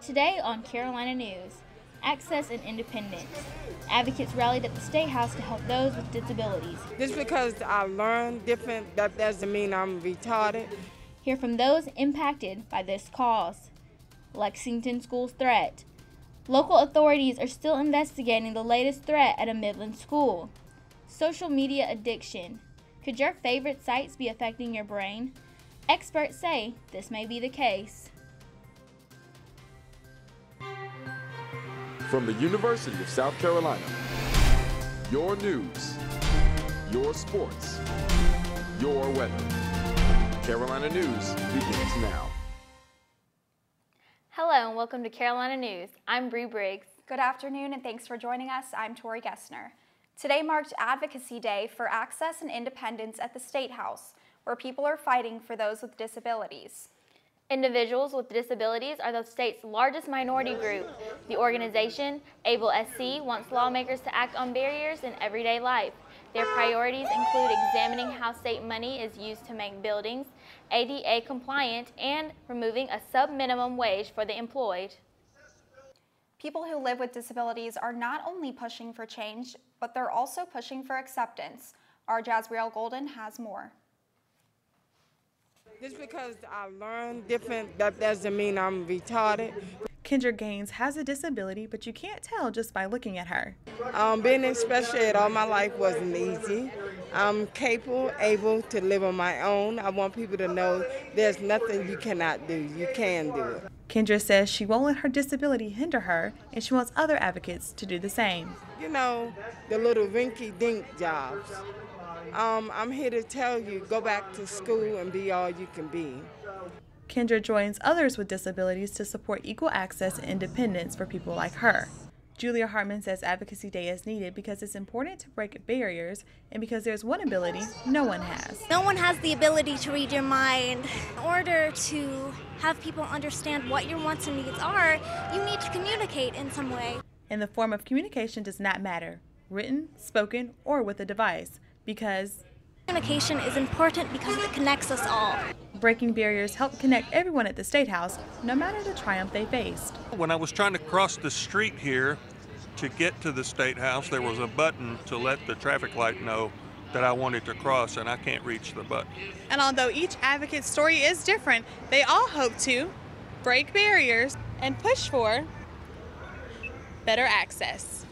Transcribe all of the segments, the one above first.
Today on Carolina News, access and independence. Advocates rallied at the State House to help those with disabilities. Just because I learn different, that doesn't mean I'm retarded. Hear from those impacted by this cause. Lexington school's threat. Local authorities are still investigating the latest threat at a Midland school. Social media addiction. Could your favorite sites be affecting your brain? Experts say this may be the case. From the University of South Carolina, your news, your sports, your weather. Carolina News begins now. Hello and welcome to Carolina News. I'm Bree Briggs. Good afternoon and thanks for joining us. I'm Tori Gessner. Today marked Advocacy Day for access and independence at the State House, where people are fighting for those with disabilities. Individuals with disabilities are the state's largest minority group. The organization, Able SC, wants lawmakers to act on barriers in everyday life. Their priorities include examining how state money is used to make buildings ADA compliant and removing a sub-minimum wage for the employed. People who live with disabilities are not only pushing for change, but they're also pushing for acceptance. Our Jasriel Golden has more. Just because I learn different, that doesn't mean I'm retarded. Kendra Gaines has a disability, but you can't tell just by looking at her. Being in special ed all my life wasn't easy. I'm capable, able to live on my own. I want people to know there's nothing you cannot do. You can do it. Kendra says she won't let her disability hinder her, and she wants other advocates to do the same. You know, the little rinky-dink jobs. I'm here to tell you, go back to school and be all you can be. Kendra joins others with disabilities to support equal access and independence for people like her. Julia Hartman says Advocacy Day is needed because it's important to break barriers and because there's one ability no one has. No one has the ability to read your mind. In order to have people understand what your wants and needs are, you need to communicate in some way. And the form of communication does not matter, written, spoken, or with a device, because communication is important because it connects us all. Breaking barriers help connect everyone at the State House, no matter the triumph they faced. When I was trying to cross the street here to get to the State House, there was a button to let the traffic light know that I wanted to cross, and I can't reach the button. And although each advocate's story is different, they all hope to break barriers and push for better access.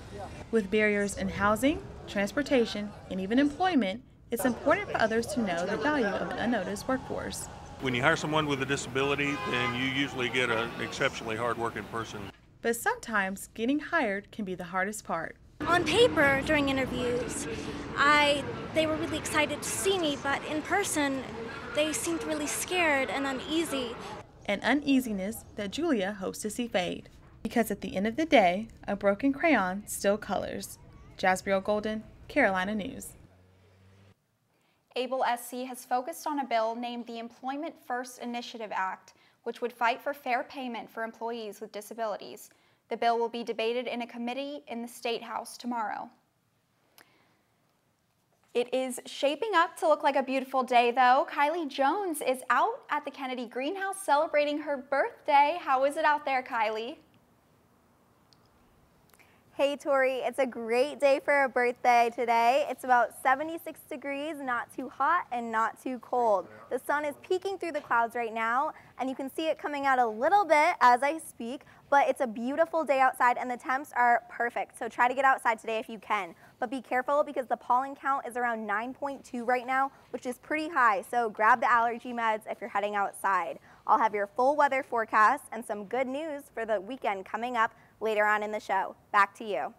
With barriers in housing, transportation, and even employment, it's important for others to know the value of an unnoticed workforce. When you hire someone with a disability, then you usually get an exceptionally hard-working person. But sometimes getting hired can be the hardest part. On paper, during interviews, they were really excited to see me, but in person, they seemed really scared and uneasy. An uneasiness that Julia hopes to see fade. Because at the end of the day, a broken crayon still colors. Jasriel Golden, Carolina News. Able SC has focused on a bill named the Employment First Initiative Act, which would fight for fair payment for employees with disabilities. The bill will be debated in a committee in the State House tomorrow. It is shaping up to look like a beautiful day, though. Kylie Jones is out at the Kennedy Greenhouse celebrating her birthday. How is it out there, Kylie? Hey Tori, it's a great day for a birthday today. It's about 76 degrees, not too hot and not too cold. The sun is peeking through the clouds right now, and you can see it coming out a little bit as I speak, but it's a beautiful day outside and the temps are perfect. So try to get outside today if you can. But be careful because the pollen count is around 9.2 right now, which is pretty high. So grab the allergy meds if you're heading outside. I'll have your full weather forecast and some good news for the weekend coming up later on in the show. Back to you.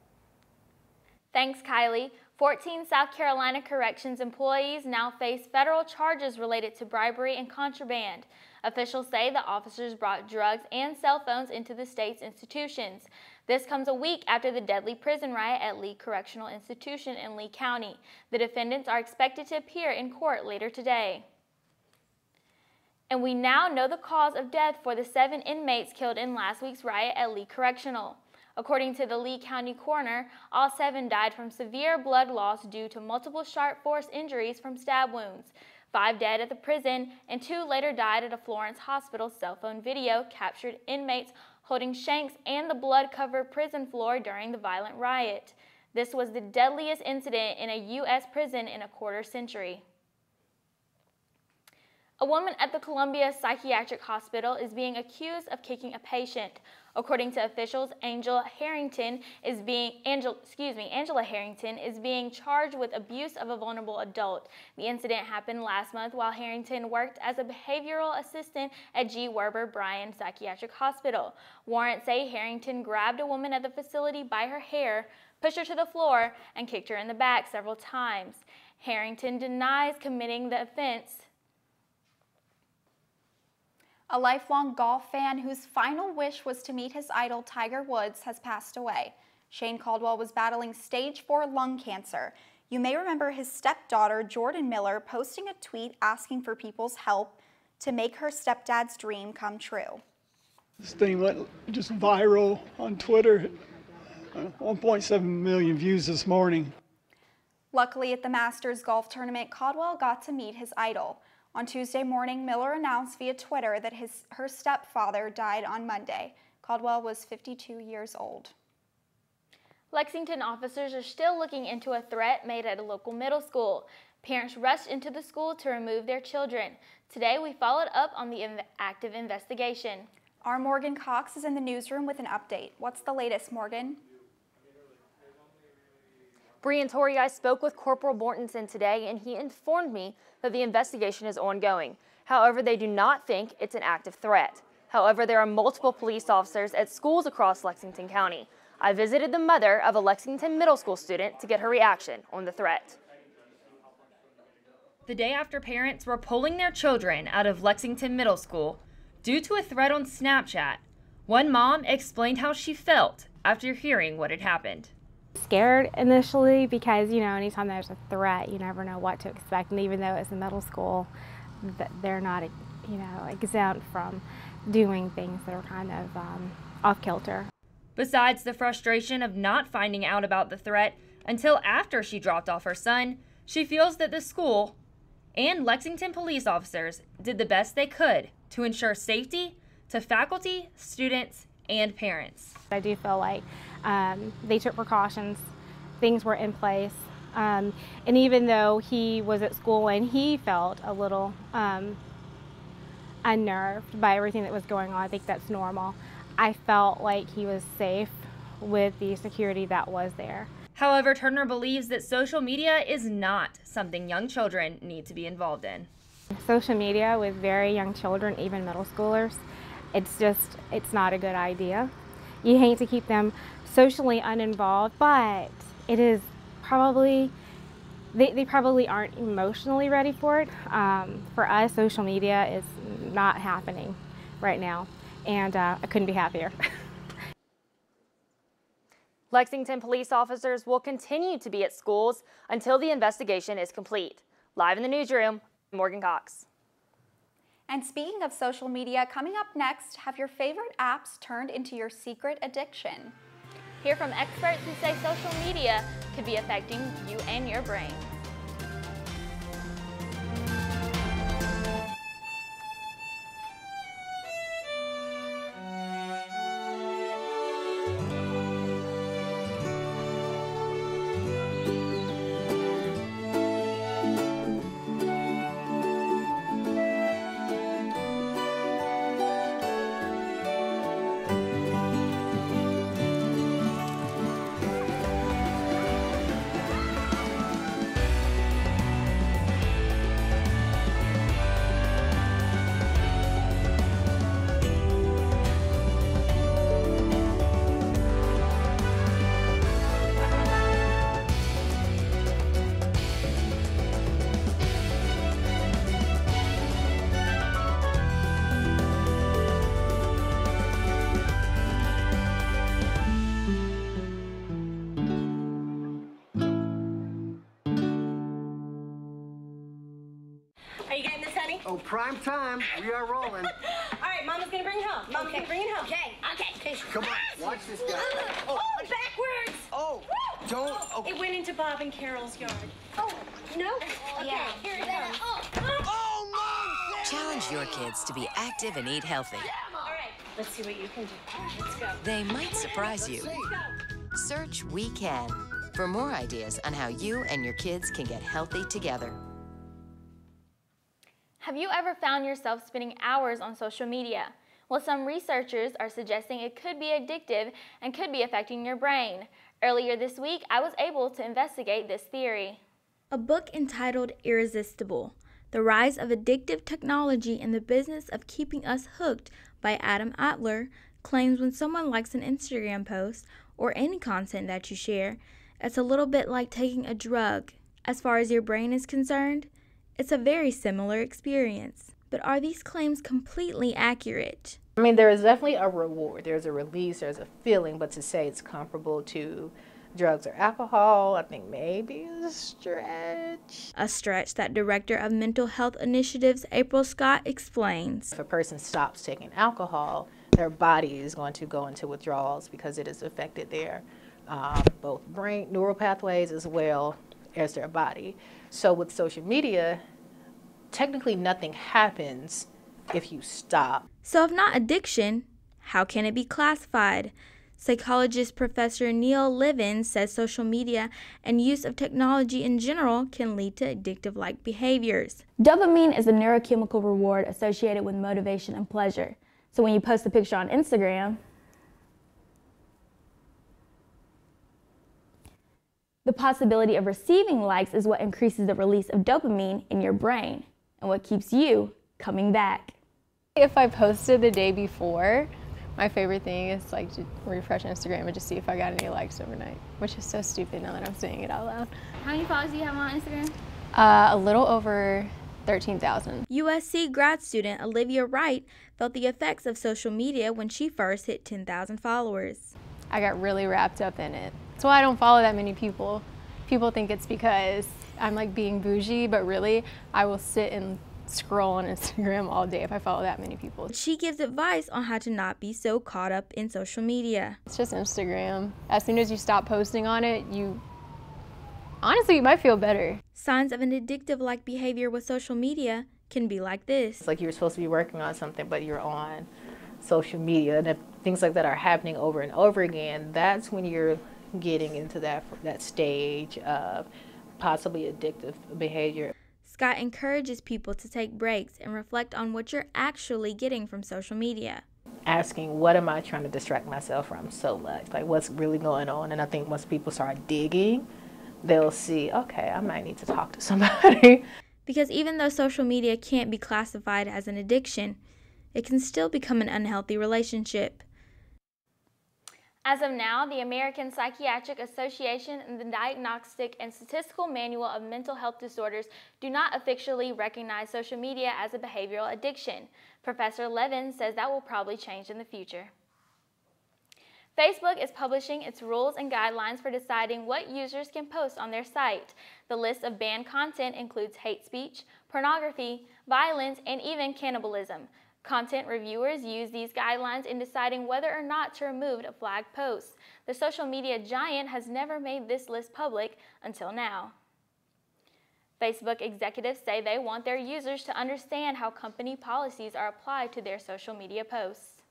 Thanks, Kylie. 14 South Carolina Corrections employees now face federal charges related to bribery and contraband. Officials say the officers brought drugs and cell phones into the state's institutions. This comes a week after the deadly prison riot at Lee Correctional Institution in Lee County. The defendants are expected to appear in court later today. And we now know the cause of death for the 7 inmates killed in last week's riot at Lee Correctional. According to the Lee County coroner, all 7 died from severe blood loss due to multiple sharp force injuries from stab wounds. 5 dead at the prison, and 2 later died at a Florence hospital. Cell phone video captured inmates holding shanks and the blood-covered prison floor during the violent riot. This was the deadliest incident in a U.S. prison in a quarter century. A woman at the Columbia Psychiatric Hospital is being accused of kicking a patient. According to officials, Angela Harrington is being charged with abuse of a vulnerable adult. The incident happened last month while Harrington worked as a behavioral assistant at G. Werber Bryan Psychiatric Hospital. Warrants say Harrington grabbed a woman at the facility by her hair, pushed her to the floor, and kicked her in the back several times. Harrington denies committing the offense. A lifelong golf fan whose final wish was to meet his idol Tiger Woods has passed away. Shane Caldwell was battling stage 4 lung cancer. You may remember his stepdaughter Jordan Miller posting a tweet asking for people's help to make her stepdad's dream come true. This thing went just viral on Twitter. 1.7 million views this morning. Luckily, at the Masters golf tournament, Caldwell got to meet his idol. On Tuesday morning, Miller announced via Twitter that her stepfather died on Monday. Caldwell was 52 years old. Lexington officers are still looking into a threat made at a local middle school. Parents rushed into the school to remove their children. Today, we followed up on the active investigation. Our Morgan Cox is in the newsroom with an update. What's the latest, Morgan? Bree and Tori, I spoke with Corporal Mortensen today, and he informed me that the investigation is ongoing. However, they do not think it's an active threat. However, there are multiple police officers at schools across Lexington County. I visited the mother of a Lexington middle school student to get her reaction on the threat. The day after parents were pulling their children out of Lexington Middle School due to a threat on Snapchat, one mom explained how she felt after hearing what had happened. Scared initially because, anytime there's a threat, you never know what to expect. And even though it's a middle school, they're not, exempt from doing things that are kind of off kilter. Besides the frustration of not finding out about the threat until after she dropped off her son, she feels that the school and Lexington police officers did the best they could to ensure safety to faculty, students, and parents. I do feel like they took precautions, things were in place, and even though he was at school and he felt a little unnerved by everything that was going on, I think that's normal. I felt like he was safe with the security that was there. However, Turner believes that social media is not something young children need to be involved in. Social media with very young children, even middle schoolers, it's not a good idea. You hate to keep them socially uninvolved, but it is probably, they probably aren't emotionally ready for it. For us, social media is not happening right now, and I couldn't be happier. Lexington police officers will continue to be at schools until the investigation is complete. Live in the newsroom, Morgan Cox. And speaking of social media, coming up next, have your favorite apps turned into your secret addiction? Hear from experts who say social media could be affecting you and your brain. Are you getting this, honey? Oh, prime time. We are rolling. All right, Mama's gonna bring it home. Mama's gonna bring it home. Okay. Come on, watch this guy. Oh, backwards. Oh, don't. Okay. It went into to Bob and Carol's yard. Oh, no? Okay, Yeah. here it comes. Challenge your kids to be active and eat healthy. All right, let's see what you can do. Let's go. They might surprise you. Search We Can for more ideas on how you and your kids can get healthy together. Have you ever found yourself spending hours on social media? Well, some researchers are suggesting it could be addictive and could be affecting your brain. Earlier this week, I was able to investigate this theory. A book entitled Irresistible: The Rise of Addictive Technology and the Business of Keeping Us Hooked by Adam Adler claims when someone likes an Instagram post or any content that you share, it's a little bit like taking a drug. As far as your brain is concerned, it's a very similar experience. But are these claims completely accurate? I mean, there is definitely a reward. There's a release, there's a feeling, but to say it's comparable to drugs or alcohol, I think maybe is a stretch. A stretch that Director of Mental Health Initiatives April Scott explains. If a person stops taking alcohol, their body is going to go into withdrawals because it has affected their both brain neural pathways as well as their body. So with social media, technically nothing happens if you stop. So if not addiction, how can it be classified? Psychologist Professor Neil Livin says social media and use of technology in general can lead to addictive-like behaviors. Dopamine is a neurochemical reward associated with motivation and pleasure. So when you post a picture on Instagram, the possibility of receiving likes is what increases the release of dopamine in your brain and what keeps you coming back. If I posted the day before, my favorite thing is like to refresh Instagram and just see if I got any likes overnight, which is so stupid now that I'm saying it out loud. How many followers do you have on Instagram? A little over 13,000. USC grad student Olivia Wright felt the effects of social media when she first hit 10,000 followers. I got really wrapped up in it. That's why I don't follow that many people. People think it's because I'm like being bougie, but really I will sit and scroll on Instagram all day if I follow that many people. She gives advice on how to not be so caught up in social media. It's just Instagram. As soon as you stop posting on it, honestly, you might feel better. Signs of an addictive-like behavior with social media can be like this. It's like you're supposed to be working on something, but you're on social media, and if things like that are happening over and over again, that's when you're getting into that stage of possibly addictive behavior. Scott encourages people to take breaks and reflect on what you're actually getting from social media. Asking, what am I trying to distract myself from so much? Like, what's really going on? And I think once people start digging, they'll see, okay, I might need to talk to somebody. Because even though social media can't be classified as an addiction, it can still become an unhealthy relationship. As of now, the American Psychiatric Association and the Diagnostic and Statistical Manual of Mental Health Disorders do not officially recognize social media as a behavioral addiction. Professor Levin says that will probably change in the future. Facebook is publishing its rules and guidelines for deciding what users can post on their site. The list of banned content includes hate speech, pornography, violence, and even cannibalism. Content reviewers use these guidelines in deciding whether or not to remove a flagged post. The social media giant has never made this list public until now. Facebook executives say they want their users to understand how company policies are applied to their social media posts.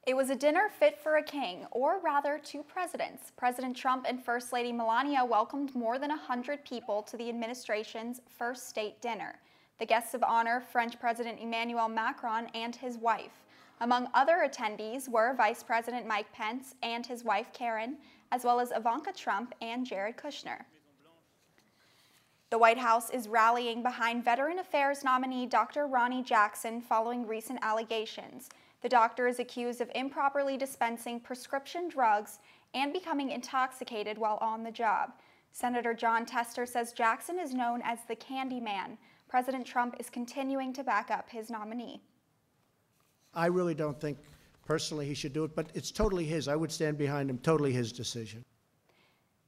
It was a dinner fit for a king, or rather 2 presidents. President Trump and First Lady Melania welcomed more than 100 people to the administration's first state dinner. The guests of honor, French President Emmanuel Macron and his wife. Among other attendees were Vice President Mike Pence and his wife Karen, as well as Ivanka Trump and Jared Kushner. The White House is rallying behind Veteran Affairs nominee Dr. Ronnie Jackson following recent allegations. The doctor is accused of improperly dispensing prescription drugs and becoming intoxicated while on the job. Senator John Tester says Jackson is known as the Candy Man. President Trump is continuing to back up his nominee. I really don't think personally he should do it, but it's totally his. I would stand behind him, totally his decision.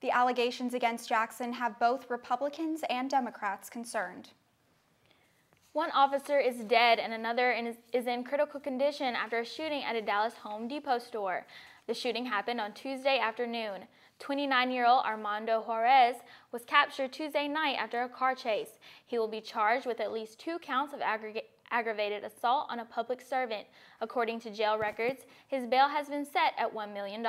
The allegations against Jackson have both Republicans and Democrats concerned. One officer is dead and another is in critical condition after a shooting at a Dallas Home Depot store. The shooting happened on Tuesday afternoon. 29-year-old Armando Juarez was captured Tuesday night after a car chase. He will be charged with at least 2 counts of aggravated assault on a public servant. According to jail records, his bail has been set at $1 million.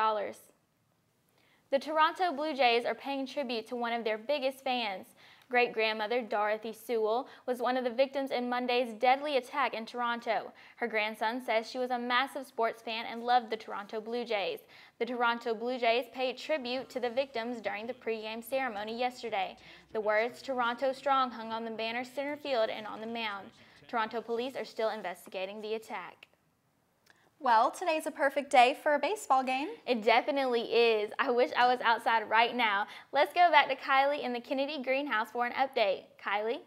The Toronto Blue Jays are paying tribute to one of their biggest fans. Great-grandmother Dorothy Sewell was one of the victims in Monday's deadly attack in Toronto. Her grandson says she was a massive sports fan and loved the Toronto Blue Jays. The Toronto Blue Jays paid tribute to the victims during the pregame ceremony yesterday. The words "Toronto Strong" hung on the banner center field and on the mound. Toronto police are still investigating the attack. Well, today's a perfect day for a baseball game. It definitely is. I wish I was outside right now. Let's go back to Kylie in the Kennedy greenhouse for an update. Kylie?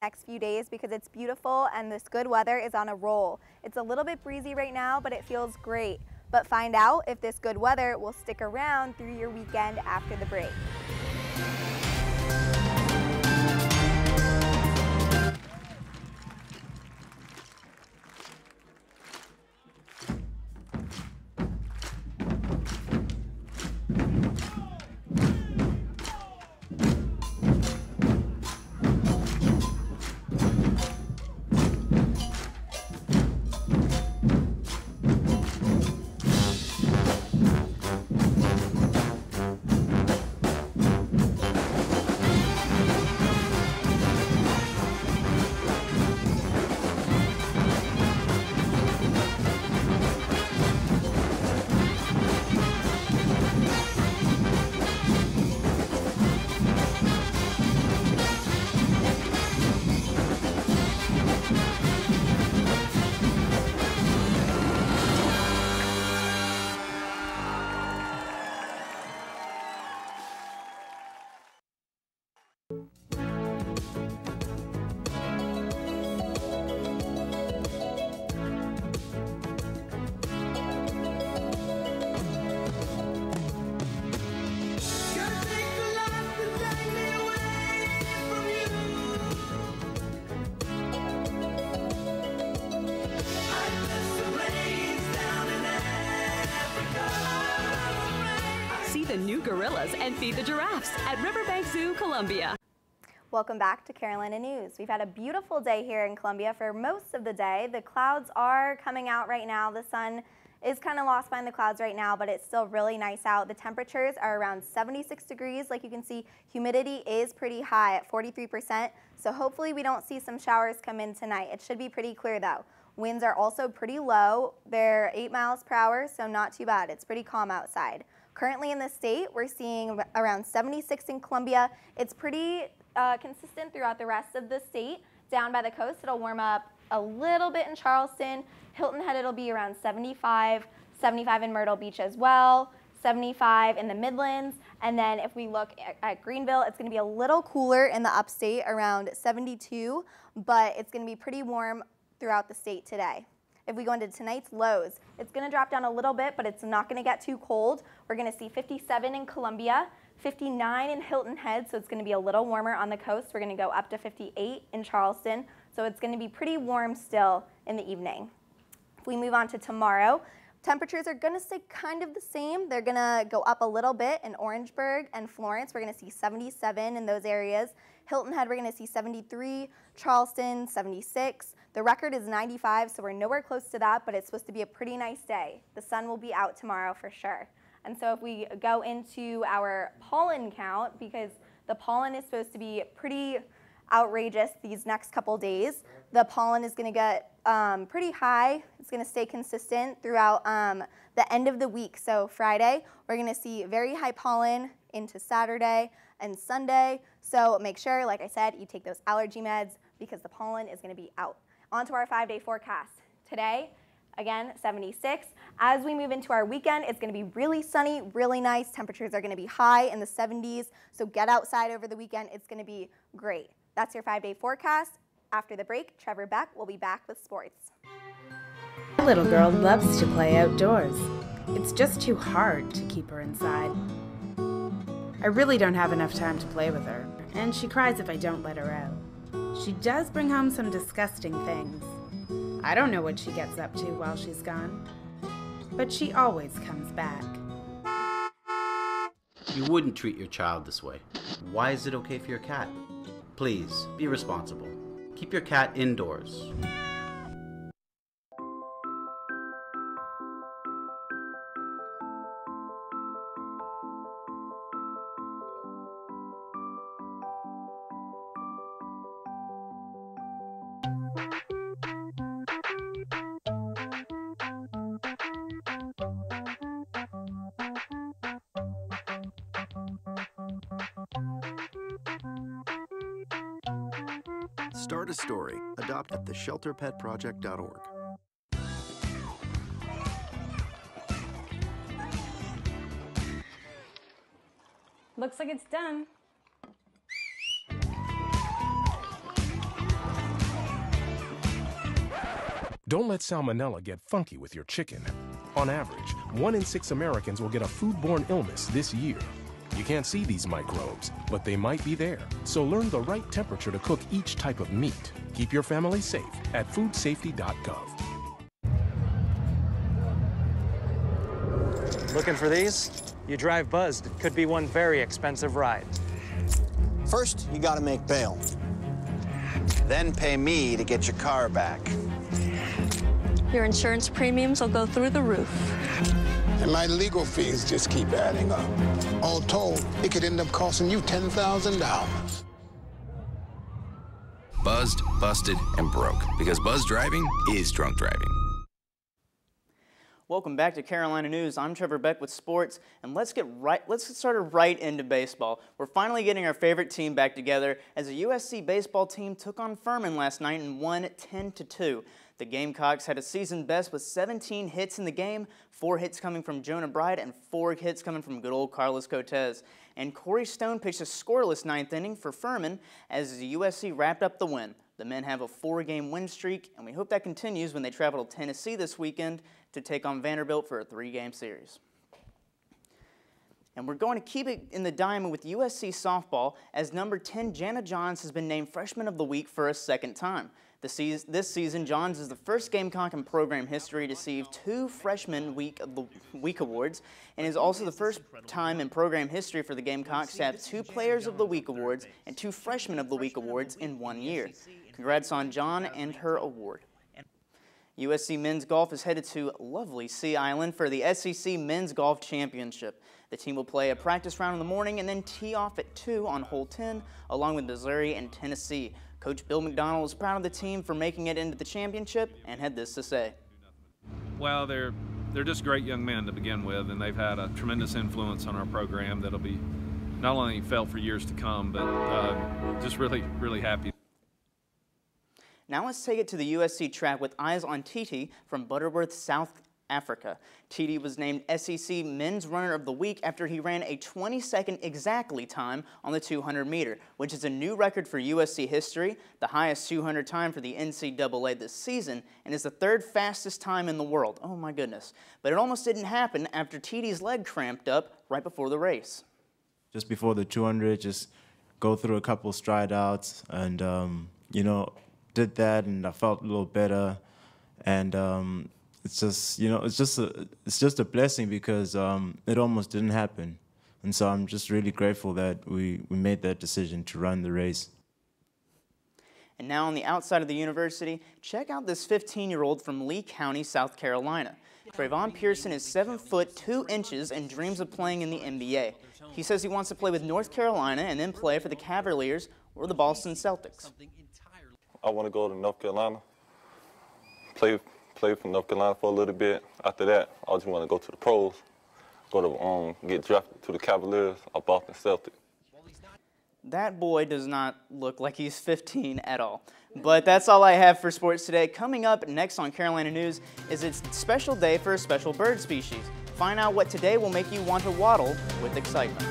Next few days because it's beautiful and this good weather is on a roll. It's a little bit breezy right now, but it feels great. But find out if this good weather will stick around through your weekend after the break. The new gorillas and feed the giraffes at Riverbank Zoo, Columbia. Welcome back to Carolina News. We've had a beautiful day here in Columbia for most of the day. The clouds are coming out right now. The sun is kind of lost behind the clouds right now, but it's still really nice out. The temperatures are around 76 degrees. Like you can see, humidity is pretty high at 43%. So hopefully we don't see some showers come in tonight. It should be pretty clear though. Winds are also pretty low. They're 8 miles per hour, so not too bad. It's pretty calm outside. Currently in the state, we're seeing around 76 in Columbia. It's pretty consistent throughout the rest of the state. Down by the coast, it'll warm up a little bit in Charleston. Hilton Head, it'll be around 75, 75 in Myrtle Beach as well, 75 in the Midlands. And then if we look at Greenville, it's gonna be a little cooler in the upstate, around 72, but it's gonna be pretty warm throughout the state today. If we go into tonight's lows, it's going to drop down a little bit, but it's not going to get too cold. We're going to see 57 in Columbia, 59 in Hilton Head, so it's going to be a little warmer on the coast. We're going to go up to 58 in Charleston, so it's going to be pretty warm still in the evening. If we move on to tomorrow, temperatures are going to stay kind of the same. They're going to go up a little bit in Orangeburg and Florence. We're going to see 77 in those areas. Hilton Head, we're going to see 73, Charleston, 76. The record is 95, so we're nowhere close to that, but it's supposed to be a pretty nice day. The sun will be out tomorrow for sure. And so if we go into our pollen count, because the pollen is supposed to be pretty outrageous these next couple days, the pollen is going to get pretty high. It's going to stay consistent throughout the end of the week. So Friday, we're going to see very high pollen into Saturday and Sunday. So make sure, like I said, you take those allergy meds because the pollen is going to be out. On to our 5-day forecast. Today, again, 76. As we move into our weekend, it's going to be really sunny, really nice. Temperatures are going to be high in the 70s. So get outside over the weekend. It's going to be great. That's your 5-day forecast. After the break, Trevor Beck will be back with sports. My little girl loves to play outdoors. It's just too hard to keep her inside. I really don't have enough time to play with her. and she cries if I don't let her out. She does bring home some disgusting things. I don't know what she gets up to while she's gone, but she always comes back. You wouldn't treat your child this way. Why is it okay for your cat? Please, be responsible. Keep your cat indoors. Start a story. Adopt at theshelterpetproject.org. Looks like it's done. Don't let salmonella get funky with your chicken. On average, 1 in 6 Americans will get a foodborne illness this year. You can't see these microbes, but they might be there. So learn the right temperature to cook each type of meat. Keep your family safe at foodsafety.gov. Looking for these? You drive buzzed. It could be one very expensive ride. First, you gotta make bail. Then pay me to get your car back. Your insurance premiums will go through the roof. And my legal fees just keep adding up. All told, it could end up costing you $10,000. Buzzed, busted, and broke. Because buzz driving is drunk driving. Welcome back to Carolina News. I'm Trevor Beck with sports, and let's get started right into baseball. We're finally getting our favorite team back together as the USC baseball team took on Furman last night and won 10-2. The Gamecocks had a season best with 17 hits in the game, 4 hits coming from Jonah Bright and 4 hits coming from good old Carlos Cortez. And Corey Stone pitched a scoreless 9th inning for Furman as the USC wrapped up the win. The men have a 4-game win streak, and we hope that continues when they travel to Tennessee this weekend to take on Vanderbilt for a 3-game series. And we're going to keep it in the diamond with USC softball as number 10 Jana Johns has been named Freshman of the Week for a second time. This season, Johns is the first Gamecock in program history to receive 2 Freshman Week awards, and is also the first time in program history for the Gamecocks to have 2 Players of the Week awards and 2 Freshmen of the Week awards in 1 year. Congrats on John and her award. USC men's golf is headed to lovely Sea Island for the SEC Men's Golf Championship. The team will play a practice round in the morning and then tee off at 2 on hole 10, along with Missouri and Tennessee. Coach Bill McDonald was proud of the team for making it into the championship and had this to say. Well, they're just great young men to begin with, and they've had a tremendous influence on our program that'll be not only felt for years to come, but just really, really happy. Now let's take it to the USC track with eyes on Titi from Butterworth, South Africa. Titi was named SEC Men's Runner of the Week after he ran a 22nd exactly time on the 200 meter, which is a new record for USC history, the highest 200 time for the NCAA this season, and is the 3rd fastest time in the world. Oh my goodness. But it almost didn't happen after Titi's leg cramped up right before the race. Just before the 200, just go through a couple stride outs and, you know, did that and I felt a little better. And it's just, you know, it's just a blessing because it almost didn't happen. And so I'm just really grateful that we made that decision to run the race. And now on the outside of the university, check out this 15-year-old from Lee County, South Carolina. Trayvon Pearson is 7 foot 2 inches and dreams of playing in the NBA. He says he wants to play with North Carolina and then play for the Cavaliers or the Boston Celtics. I want to go to North Carolina, play for North Carolina for a little bit. After that, I just want to go to the pros, go to get drafted to the Cavaliers or Boston Celtics. That boy does not look like he's 15 at all. But that's all I have for sports today. Coming up next on Carolina News is a special day for a special bird species. Find out what today will make you want to waddle with excitement.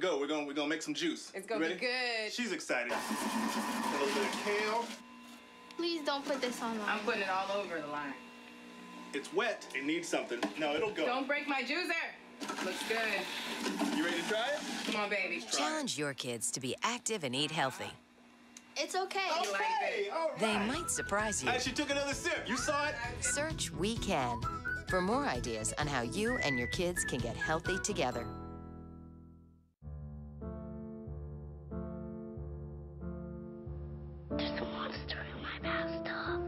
go. We're gonna make some juice. It's gonna be good. She's excited. A little bit of kale. Please don't put this on. I'm putting it all over the line. It's wet. It needs something. No, it'll go. Don't break my juicer. Looks good. You ready to try it? Come on, baby. Challenge your kids to be active and eat healthy. It's okay. Okay, all right. They might surprise you. Hey, she took another sip. You saw it? Search We Can for more ideas on how you and your kids can get healthy together. There's a monster in my bathtub.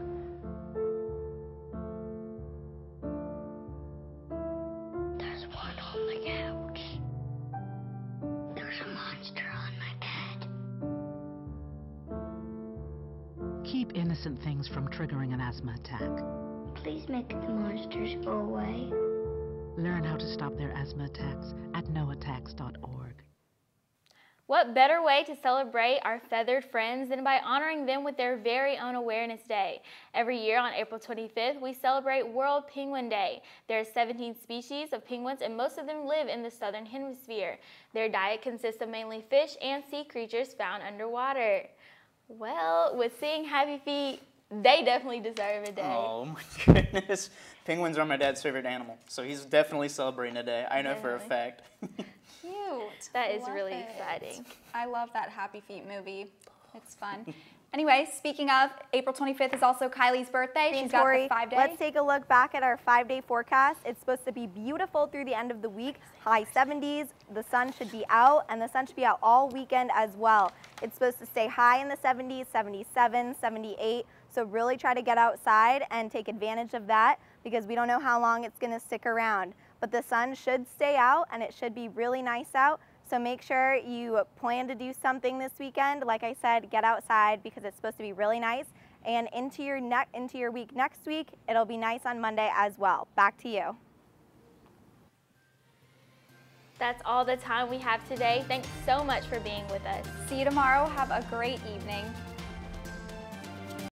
There's one on the couch. There's a monster on my bed. Keep innocent things from triggering an asthma attack. Please make the monsters go away. Learn how to stop their asthma attacks at noattacks.org. What better way to celebrate our feathered friends than by honoring them with their very own Awareness Day? Every year on April 25th, we celebrate World Penguin Day. There are 17 species of penguins, and most of them live in the southern hemisphere. Their diet consists of mainly fish and sea creatures found underwater. Well, with seeing Happy Feet, they definitely deserve a day. Oh my goodness. Penguins are my dad's favorite animal, so he's definitely celebrating a day. I know for a fact. Cute. That is really exciting. I love that Happy Feet movie. It's fun. Anyway, speaking of, April 25th is also Kylie's birthday. She's got the 5-day. Let's take a look back at our 5-day forecast. It's supposed to be beautiful through the end of the week. High 70s. The sun should be out, and the sun should be out all weekend as well. It's supposed to stay high in the 70s, 77, 78. So really try to get outside and take advantage of that because we don't know how long it's going to stick around. But the sun should stay out and it should be really nice out. So make sure you plan to do something this weekend. Like I said, get outside because it's supposed to be really nice. And into your week next week, it'll be nice on Monday as well. Back to you. That's all the time we have today. Thanks so much for being with us. See you tomorrow. Have a great evening.